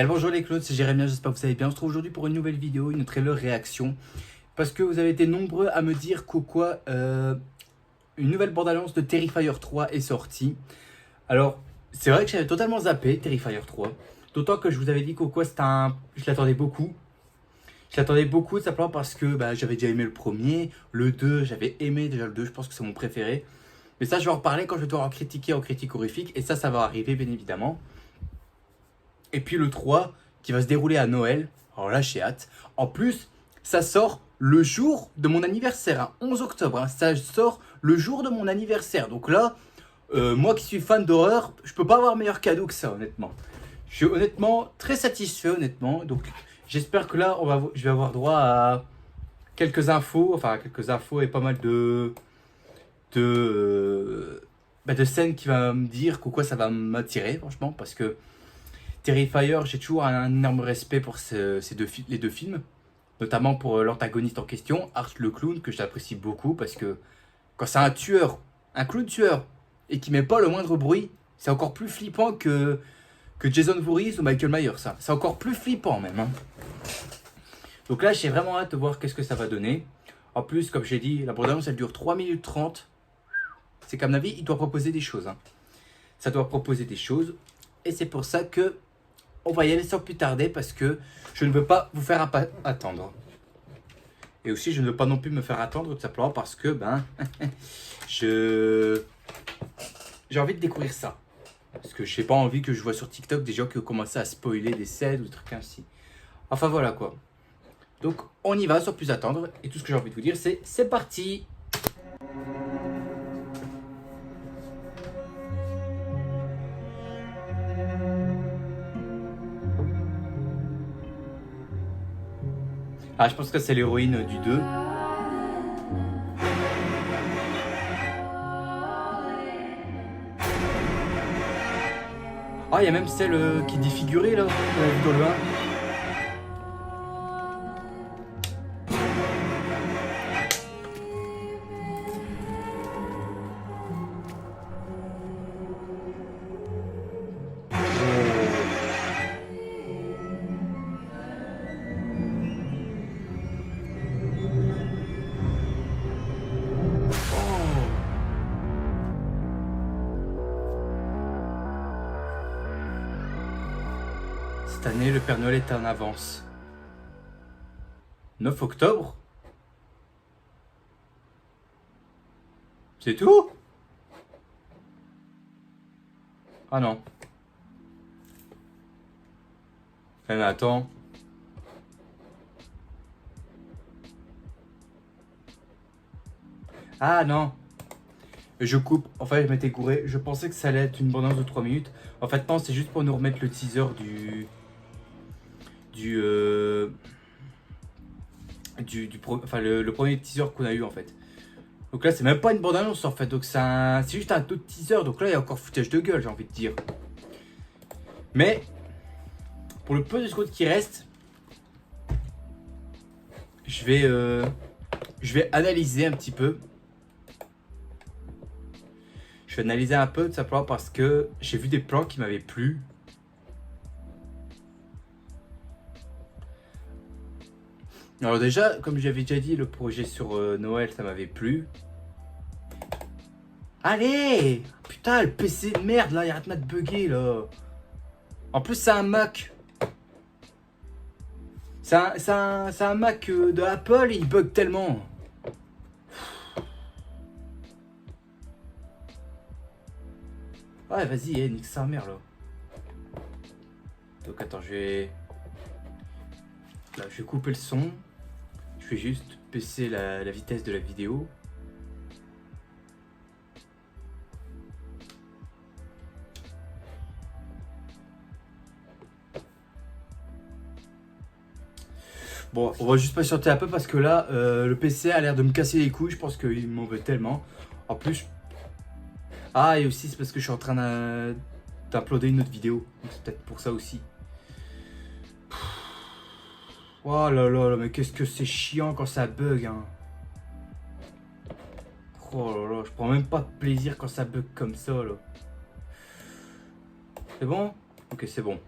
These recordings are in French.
Bonjour les Claudes, c'est Jérémien, j'espère que vous allez bien. On se retrouve aujourd'hui pour une nouvelle vidéo, une trailer réaction. Parce que vous avez été nombreux à me dire une nouvelle bande-annonce de Terrifier 3 est sortie. Alors, c'est vrai que j'avais totalement zappé Terrifier 3. D'autant que je vous avais dit je l'attendais beaucoup. Je l'attendais beaucoup simplement parce que j'avais déjà aimé le premier. Le 2, j'avais aimé déjà le 2, je pense que c'est mon préféré. Mais ça, je vais en reparler quand je vais devoir en critiquer en critique horrifique. Et ça va arriver bien évidemment. Et puis le 3 qui va se dérouler à Noël. Alors là, j'ai hâte. En plus, ça sort le jour de mon anniversaire, 11 octobre. Ça sort le jour de mon anniversaire. Donc là, moi qui suis fan d'horreur, je peux pas avoir meilleur cadeau que ça, honnêtement. Je suis honnêtement très satisfait, honnêtement. Donc j'espère que là, je vais avoir droit à quelques infos. Enfin, quelques infos et pas mal de scènes qui va me dire quoi ça va m'attirer, franchement. Parce que Terrifier, j'ai toujours un énorme respect pour les deux films, notamment pour l'antagoniste en question, Art le clown, que j'apprécie beaucoup parce que quand c'est un tueur, un clown tueur, et qui met pas le moindre bruit, c'est encore plus flippant que Jason Voorhees ou Michael Myers, ça. C'est encore plus flippant même. Hein. Donc là, j'ai vraiment hâte de voir qu'est-ce que ça va donner. En plus, comme j'ai dit, la bande-annonce, elle dure 3 minutes 30. C'est qu'à mon avis, il doit proposer des choses. Hein. Ça doit proposer des choses. Et c'est pour ça que on va y aller sans plus tarder parce que je ne veux pas vous faire attendre. Et aussi, je ne veux pas non plus me faire attendre tout simplement parce que j'ai envie de découvrir ça. Parce que je n'ai pas envie que je vois sur TikTok des gens qui ont commencé à spoiler des scènes ou des trucs ainsi. Enfin voilà quoi. Donc on y va sans plus attendre. Et tout ce que j'ai envie de vous dire, c'est parti. Ah, je pense que c'est l'héroïne du 2. Ah, il y a même celle qui est défigurée là, qu'on a vu dans le 1. Cette année, le Père Noël est en avance. 9 octobre? C'est tout? Ah non. Mais attends. Ah non. Je coupe. En fait, je m'étais gouré. Je pensais que ça allait être une bande-annonce de 3 minutes. En fait, non, c'est juste pour nous remettre le teaser le premier teaser qu'on a eu en fait. Donc là, c'est même pas une bande-annonce en fait. Donc c'est juste un autre teaser. Donc là, il y a encore foutage de gueule, j'ai envie de dire. Mais pour le peu de secondes qui reste, je vais analyser un petit peu. Je vais analyser un peu tout simplement parce que j'ai vu des plans qui m'avaient plu. Alors déjà, comme j'avais déjà dit, le projet sur Noël, ça m'avait plu. Allez! Putain, le PC de merde là, il arrête pas de bugger là. En plus, c'est un Mac. C'est un Mac de Apple et il bug tellement. Ouais, vas-y, nique sa mère là. Donc attends, je vais couper le son. Je vais juste baisser la vitesse de la vidéo. Bon, on va juste patienter un peu parce que là, le PC a l'air de me casser les couilles. Je pense qu'il m'en veut tellement. En plus, et aussi c'est parce que je suis en train d'uploader une autre vidéo. C'est peut-être pour ça aussi. Oh là là, mais qu'est-ce que c'est chiant quand ça bug, hein. Oh là là, je prends même pas de plaisir quand ça bug comme ça, là. C'est bon? Ok, c'est bon.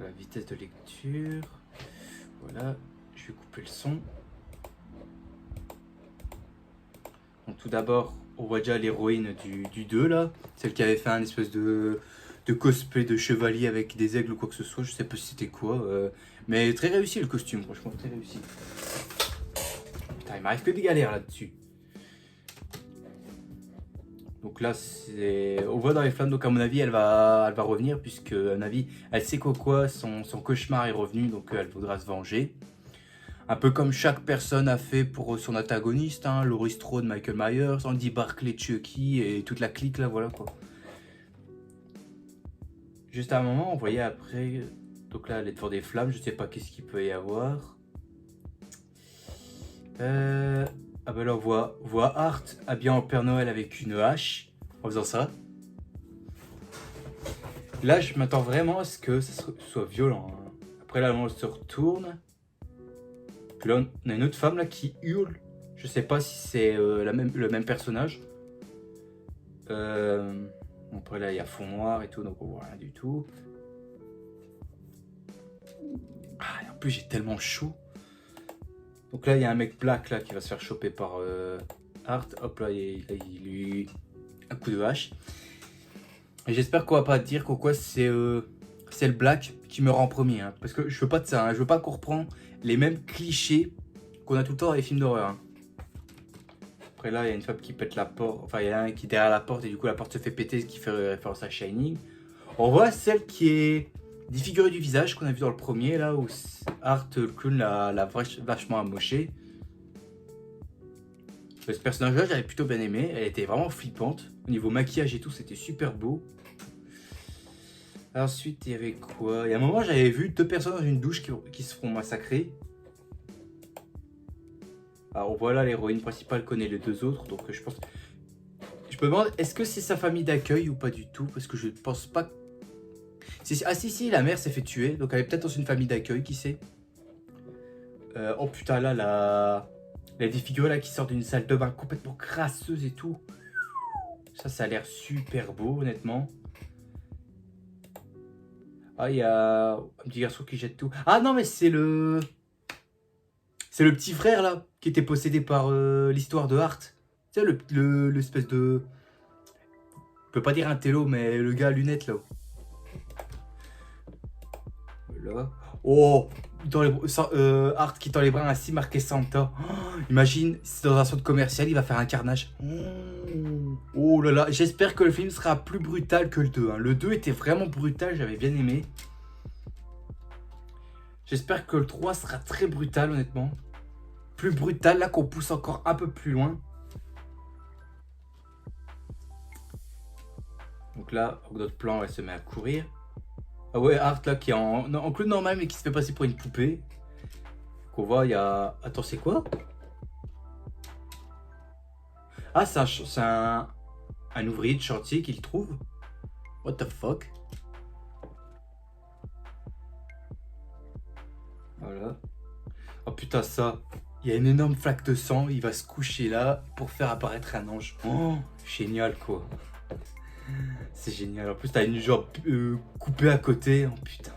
Voilà, vitesse de lecture. Voilà, je vais couper le son. Donc tout d'abord, on voit déjà l'héroïne du 2 là, celle qui avait fait un espèce de cosplay de chevalier avec des aigles ou quoi que ce soit, je sais pas si c'était quoi, mais très réussi le costume, franchement très réussi. Putain, il m'arrive que des galères là-dessus. Donc là, on voit dans les flammes, donc à mon avis, elle va revenir, puisque à mon avis, elle sait quoi, son cauchemar est revenu, donc elle voudra se venger. Un peu comme chaque personne a fait pour son antagoniste, hein, Laurie Strode, Michael Myers, Andy Barclay, Chucky et toute la clique là, voilà quoi. Juste à un moment, on voyait après, donc là elle est devant des flammes, je sais pas qu'est-ce qu'il peut y avoir. Ah bah là on voit Art habillé en Père Noël avec une hache, en faisant ça. Là je m'attends vraiment à ce que ça soit violent. Hein. Après là on se retourne. Puis là, on a une autre femme là qui hurle. Je sais pas si c'est le même personnage. Après là, il y a fond noir et tout, donc on voit rien du tout. Ah, et en plus, j'ai tellement chaud. Donc là, il y a un mec black là qui va se faire choper par Art. Hop là, il lui un coup de hache. Et j'espère qu'on va pas dire quoi c'est le black qui meurt en premier. Hein, parce que je veux pas de ça. Hein, je veux pas qu'on reprend les mêmes clichés qu'on a tout le temps dans les films d'horreur. Hein. Après là, il y a une femme qui pète la porte. Enfin, il y en a un qui est derrière la porte et du coup la porte se fait péter, ce qui fait référence à Shining. On voit celle qui est défigurée du visage qu'on a vu dans le premier, là où Art, le clown, l'a vachement amoché. Ce personnage-là, j'avais plutôt bien aimé. Elle était vraiment flippante. Au niveau maquillage et tout, c'était super beau. Ensuite, il y avait quoi? Il y a un moment, j'avais vu 2 personnes dans une douche qui se font massacrer. Alors voilà, l'héroïne principale connaît les 2 autres, donc je pense... Je me demande, est-ce que c'est sa famille d'accueil ou pas du tout? Parce que je pense pas... Ah si, la mère s'est fait tuer, donc elle est peut-être dans une famille d'accueil, qui sait? Oh putain, là, la défigurée là qui sort d'une salle de bain complètement crasseuse et tout. Ça a l'air super beau, honnêtement. Ah, il y a un petit garçon qui jette tout. Ah non, mais c'est le... C'est le petit frère là, qui était possédé par l'histoire de Art. Tu sais, l'espèce de... Je peux pas dire un télo, mais le gars à lunettes là. Là. Oh, Art qui tend les bras ainsi marqué Santa. Oh, imagine, c'est dans un centre commercial, il va faire un carnage. Oh là là, j'espère que le film sera plus brutal que le 2. Hein. Le 2 était vraiment brutal, j'avais bien aimé. J'espère que le 3 sera très brutal, honnêtement. Plus brutal, là qu'on pousse encore un peu plus loin. Donc là, notre plan, elle se met à courir. Ah ouais, Art là qui est en clown normal mais qui se fait passer pour une poupée. Qu'on voit, il y a... Attends, c'est quoi? Ah, c'est un ouvrier de chantier qu'il trouve. What the fuck? Voilà. Oh putain, ça. Il y a une énorme flaque de sang. Il va se coucher là pour faire apparaître un ange. Oh, génial quoi. C'est génial. En plus, t'as une jambe coupée à côté. Oh putain.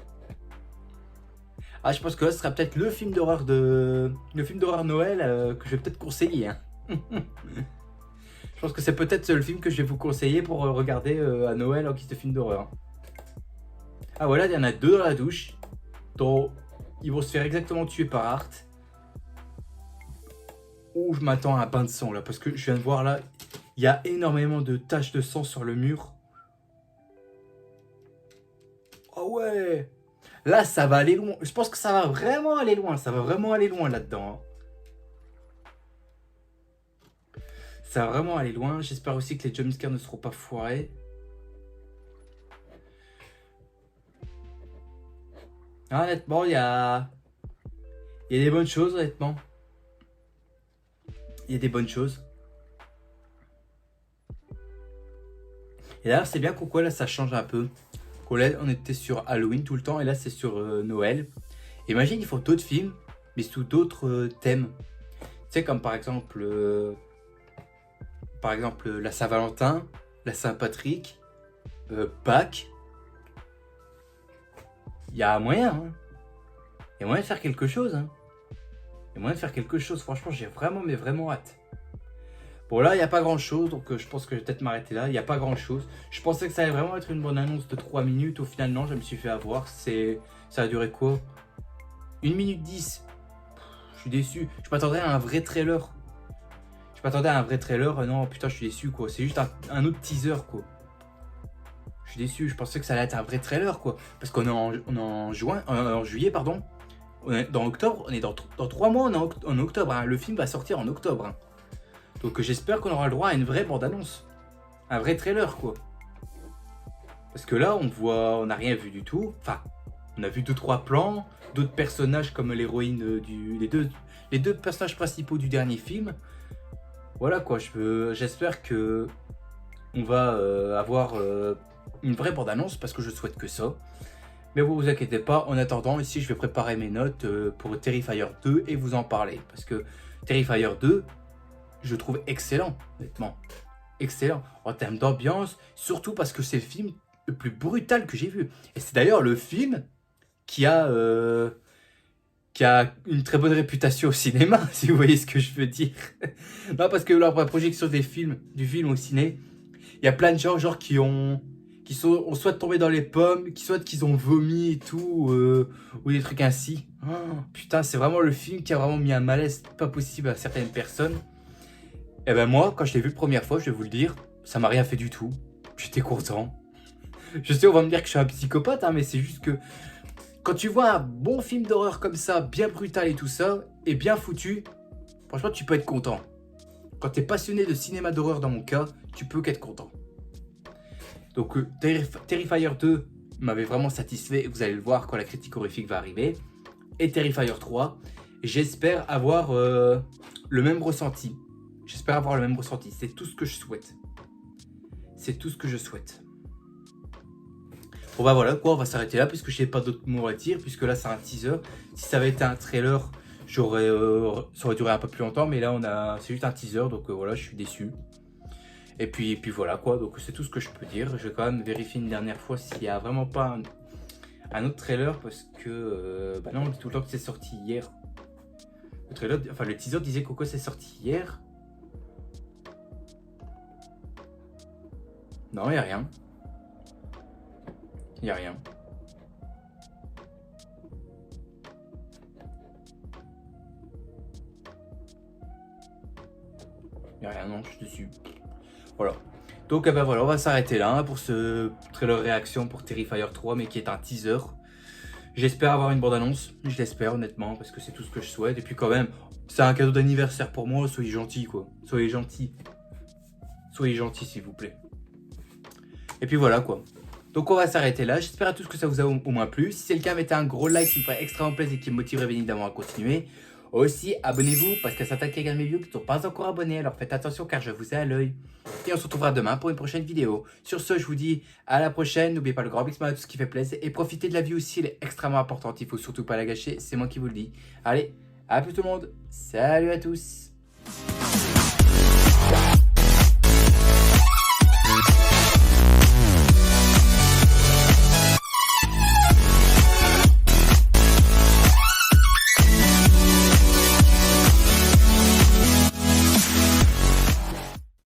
Ah, je pense que là, ce sera peut-être le film d'horreur Noël que je vais peut-être conseiller. Hein. Je pense que c'est peut-être le film que je vais vous conseiller pour regarder à Noël en guise de film d'horreur. Ah voilà, il y en a 2 dans la douche. Donc, ils vont se faire exactement tuer par Art. Oh, je m'attends à un bain de sang là, parce que je viens de voir là, il y a énormément de taches de sang sur le mur. Oh ouais! Là, ça va aller loin. Je pense que ça va vraiment aller loin. Ça va vraiment aller loin là-dedans. Hein. Ça va vraiment aller loin. J'espère aussi que les jumpscares ne seront pas foirés. Ah, honnêtement, il y a des bonnes choses, honnêtement. Il y a des bonnes choses. Et là, c'est bien pourquoi là, ça change un peu. Là, on était sur Halloween tout le temps et là, c'est sur Noël. Imagine, ils font d'autres films, mais sous d'autres thèmes. Tu sais, comme par exemple la Saint-Valentin, la Saint-Patrick, Pâques. il y a moyen, hein. Il y a moyen de faire quelque chose, hein. Il y a moyen de faire quelque chose. Franchement, j'ai vraiment, mais vraiment hâte. Bon, là, il n'y a pas grand-chose, donc je pense que je vais peut-être m'arrêter là. Il n'y a pas grand-chose. Je pensais que ça allait vraiment être une bonne annonce de 3 minutes. Au final, non, je me suis fait avoir. Ça a duré quoi? 1 minute 10. Je suis déçu. Je m'attendais à un vrai trailer. Non, putain, je suis déçu, quoi. C'est juste un autre teaser, quoi. Je suis déçu. Je pensais que ça allait être un vrai trailer, quoi. Parce qu'on est en juillet, pardon. On est dans octobre. On est dans 3 mois, en octobre. Hein. Le film va sortir en octobre. Hein. Donc j'espère qu'on aura le droit à une vraie bande-annonce. Un vrai trailer, quoi. Parce que là, on n'a rien vu du tout. Enfin, on a vu 2-3 plans, d'autres personnages comme l'héroïne les deux personnages principaux du dernier film. Voilà, quoi. J'espère que on va avoir une vraie bande-annonce parce que je souhaite que ça. Mais vous inquiétez pas, en attendant, ici je vais préparer mes notes pour Terrifier 2 et vous en parler. Parce que Terrifier 2, je trouve excellent, honnêtement. Excellent. En termes d'ambiance, surtout parce que c'est le film le plus brutal que j'ai vu. Et c'est d'ailleurs le film qui a une très bonne réputation au cinéma, si vous voyez ce que je veux dire. Non, parce que lors de la projection du film au ciné, il y a plein de gens genre qui ont soit tombé dans les pommes, soit qu'ils ont vomi et tout, ou des trucs ainsi. Oh, putain, c'est vraiment le film qui a vraiment mis un malaise pas possible à certaines personnes. Et ben moi, quand je l'ai vu la première fois, je vais vous le dire, ça m'a rien fait du tout. J'étais content. Je sais, on va me dire que je suis un psychopathe, hein, mais c'est juste que quand tu vois un bon film d'horreur comme ça, bien brutal et tout ça, et bien foutu, franchement, tu peux être content. Quand tu es passionné de cinéma d'horreur dans mon cas, tu peux qu'être content. Donc Terrifier 2 m'avait vraiment satisfait, vous allez le voir quand la critique horrifique va arriver. Et Terrifier 3, j'espère avoir le même ressenti. C'est tout ce que je souhaite. Bon bah voilà, quoi, on va s'arrêter là puisque je n'ai pas d'autres mots à dire, puisque là c'est un teaser. Si ça avait été un trailer, ça aurait duré un peu plus longtemps, mais là c'est juste un teaser, donc voilà, je suis déçu. Et puis voilà quoi, donc c'est tout ce que je peux dire. Je vais quand même vérifier une dernière fois s'il n'y a vraiment pas un autre trailer, parce que bah non, on dit tout le temps que c'est sorti hier. Le teaser disait que c'est sorti hier. Non, il n'y a rien. Il n'y a rien. Il n'y a rien, non, je suis dessus. Voilà. Donc ben voilà, on va s'arrêter là hein, pour ce trailer réaction pour Terrifier 3, mais qui est un teaser. J'espère avoir une bande-annonce, je l'espère honnêtement, parce que c'est tout ce que je souhaite. Et puis quand même, c'est un cadeau d'anniversaire pour moi, soyez gentils quoi. Soyez gentils s'il vous plaît. Et puis voilà quoi. Donc on va s'arrêter là, j'espère à tous que ça vous a au moins plu. Si c'est le cas, mettez un gros like qui me ferait extrêmement plaisir et qui me motiverait bien évidemment à continuer. Aussi, abonnez-vous parce que certains qui regardent mes vidéos qui ne sont pas encore abonnés, alors faites attention car je vous ai à l'œil. Et on se retrouvera demain pour une prochaine vidéo. Sur ce, je vous dis à la prochaine. N'oubliez pas le grand big smile, tout ce qui fait plaisir. Et profitez de la vie aussi, elle est extrêmement importante. Il ne faut surtout pas la gâcher, c'est moi qui vous le dis. Allez, à plus tout le monde. Salut à tous.